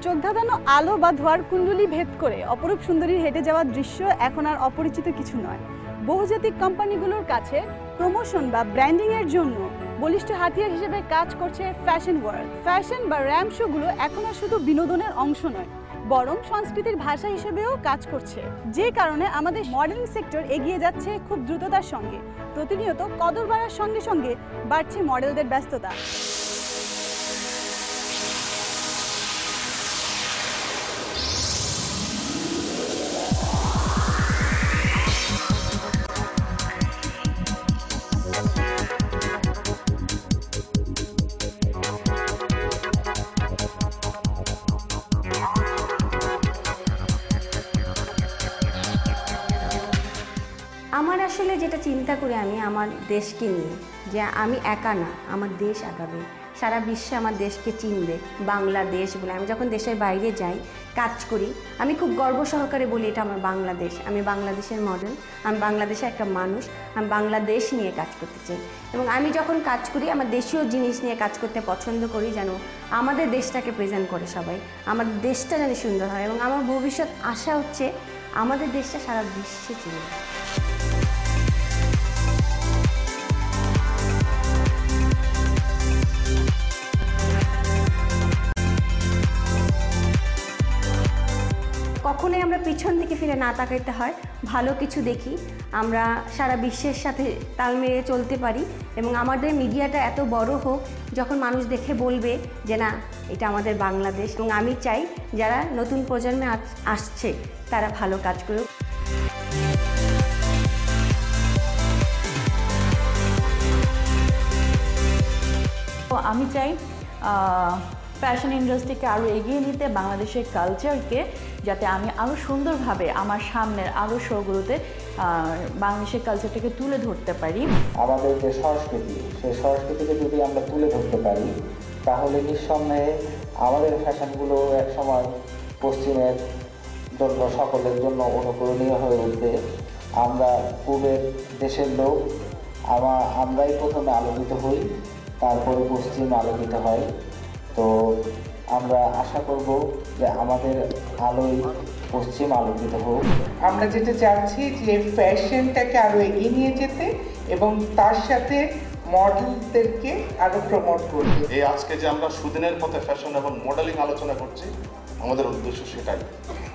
চোখ ধাঁধানো আলো বা ধোঁয়ার কুণ্ডলী ভেদ করে অপরূপ সুন্দরীর হেঁটে যাওয়ার দৃশ্য এখন আর অপরিচিত কিছু নয়। বহুজাতিক কোম্পানিগুলোর কাছে প্রমোশন বা ব্র্যান্ডিং এর জন্য বলিষ্ঠ হাতিয়ার হিসেবে কাজ করছে ফ্যাশন ওয়ার্ল্ড। ফ্যাশন বা র্যাম্প শোগুলো এখন আর শুধু বিনোদনের অংশ নয়, বরং সংস্কৃতির ভাষা হিসেবেও কাজ করছে, যে কারণে আমাদের মডেলিং সেক্টর এগিয়ে যাচ্ছে খুব দ্রুততার সঙ্গে। প্রতিনিয়ত কদর বাড়ার সঙ্গে সঙ্গে বাড়ছে মডেলদের ব্যস্ততা। আমার আসলে যেটা চিন্তা করি আমি আমার দেশকে নিয়ে, যে আমি একা না, আমার দেশ আগাবে, সারা বিশ্বে আমার দেশকে চিনবে, বাংলাদেশ বলে। আমি যখন দেশের বাইরে যাই, কাজ করি, আমি খুব গর্ব সহকারে বলি এটা আমার বাংলাদেশ, আমি বাংলাদেশের মডেল, আমি বাংলাদেশের একটা মানুষ, আমি বাংলাদেশ নিয়ে কাজ করতে চাই। এবং আমি যখন কাজ করি আমার দেশীয় জিনিস নিয়ে কাজ করতে পছন্দ করি, যেন আমাদের দেশটাকে প্রেজেন্ট করে সবাই, আমাদের দেশটা যেন সুন্দর হয়। এবং আমার ভবিষ্যৎ আশা হচ্ছে আমাদের দেশটা সারা বিশ্বে চিনবে। কখনোই আমরা পিছন দিকে ফিরে না তাকাইতে হয়, ভালো কিছু দেখি, আমরা সারা বিশ্বের সাথে তাল মিলিয়ে চলতে পারি। এবং আমাদের মিডিয়াটা এত বড় হোক, যখন মানুষ দেখে বলবে যে না, এটা আমাদের বাংলাদেশ। এবং আমি চাই যারা নতুন প্রজন্মে আসছে তারা ভালো কাজ করুক। আমি চাই ফ্যাশন ইন্ডাস্ট্রিকে আরও এগিয়ে নিতে, বাংলাদেশের কালচারকে যাতে আমি আরও সুন্দরভাবে আমার সামনের আরও শোগুলোতে বাংলাদেশের কালচারটাকে তুলে ধরতে পারি। আমাদের যে সংস্কৃতি, সেই সংস্কৃতিকে যদি আমরা তুলে ধরতে পারি, তাহলে নিঃসন্দেহে আমাদের ফ্যাশনগুলো একসময় পশ্চিমের জন্য, সকলের জন্য অনুকরণীয় হয়ে উঠবে। আমরা পূবের দেশের লোক, আমরাই প্রথমে আলোকিত হই, তারপরে পশ্চিম আলোকিত হয়। তো আমরা আশা করব যে আমাদের আলোয় পশ্চিম আলোকিত হোক। আমরা যেটা চাচ্ছি যে ফ্যাশনটাকে আরও এগিয়ে নিয়ে যেতে এবং তার সাথে মডেলদেরকে আরও প্রমোট করতে। এই আজকে যে আমরা সুদিনের পথে ফ্যাশন এবং মডেলিং আলোচনা করছি, আমাদের উদ্দেশ্য সেটাই।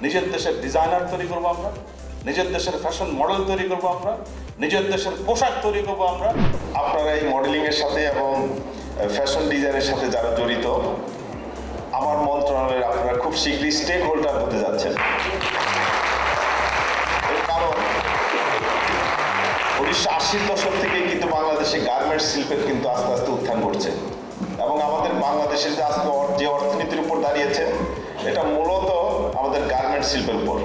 নিজের দেশের ডিজাইনার তৈরি করবো আমরা, নিজের দেশের ফ্যাশন মডেল তৈরি করবো আমরা, নিজের দেশের পোশাক তৈরি করবো আমরা। আপনারা এই মডেলিংয়ের সাথে এবং ফ্যাশন ডিজাইনের সাথে যারা জড়িত, আমার মন্ত্রণালয়ের আপনারা খুব শীঘ্রই স্টেক হোল্ডার হতে যাচ্ছেন। এর কারণ 1980-র দশক থেকেই কিন্তু বাংলাদেশে গার্মেন্টস শিল্পের কিন্তু আস্তে আস্তে উত্থান ঘটছে। এবং আমাদের বাংলাদেশের যে আজকে যে অর্থনীতির উপর দাঁড়িয়েছে, এটা মূলত আমাদের গার্মেন্টস শিল্পের উপর।